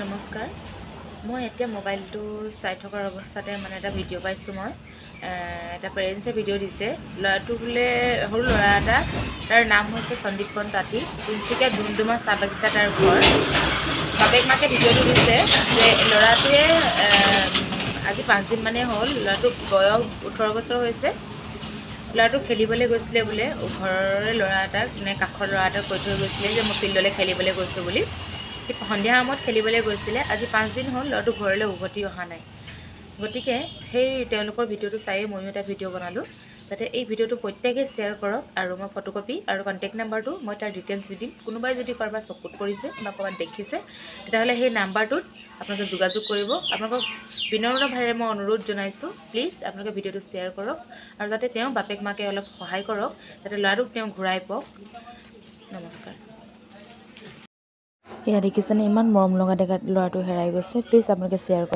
নমস্কাৰ মই এতিয়া মোবাইলটো চাই থকাৰ অৱস্থাতে মানে এটা ভিডিঅ' পাইছোঁ মই এটা পেৰেণ্টছে ভিডিঅ' দিছে ল'ৰাটো বোলে সৰু ল'ৰা এটা তাৰ নাম হৈছে সন্দীপন তাঁতী তিনিচুকীয়া ডুমডুমা চাহ বাগিচা তাৰ ঘৰ বাপেক মাকে ভিডিঅ'টো দিছে যে ল'ৰাটোৱে আজি 5 দিন মানে হ'ল ল'ৰাটো বয়স 18 বছৰ হৈছে ল'ৰাটো খেলিবলৈ গৈছিলে বোলে ঘৰৰে ল'ৰা এটাক নে কাষৰ ল'ৰা এটাক কৈ থৈ গৈছিলে যে মই ফিল্ডলৈ খেলিবলৈ গৈছোঁ বুলি সন্ধিয়া সময়ত খেলিবলৈ গৈছিলে আজি 5 দিন হ'ল ল'ৰাটো ঘৰলৈ উভতি অহা নাই গতিকে সেই তেওঁলোকৰ ভিডিঅ'টো চাইয়ে ময়ো এটা ভিডিঅ' বনালোঁ যাতে এই ভিডিঅ'টো প্ৰত্যেকে শ্বেয়াৰ কৰক আৰু মই ফটোকপি আৰু কণ্টেক্ট নাম্বাৰটো মই তাৰ ডিটেইলছ দি দিম কোনোবাই যদি কাৰোবাৰ চকুত পৰিছে বা ক'ৰবাত দেখিছে তেতিয়াহ'লে সেই নাম্বাৰটোত আপোনালোকে যোগাযোগ কৰিব আপোনালোকক বিনম্ৰভাৱে মই অনুৰোধ জনাইছোঁ প্লিজ আপোনালোকে ভিডিঅ'টো শ্বেয়াৰ কৰক আৰু যাতে তেওঁ বাপেক মাকে অলপ সহায় কৰক যাতে ল'ৰাটোক তেওঁ ঘূৰাই পাওক নমস্কাৰ এয়া দেখিছেনে ইমান মৰম লগা ল'ৰাটো হেৰাই গৈছে প্লিজ আপোনালোকে শ্বেয়াৰ কৰক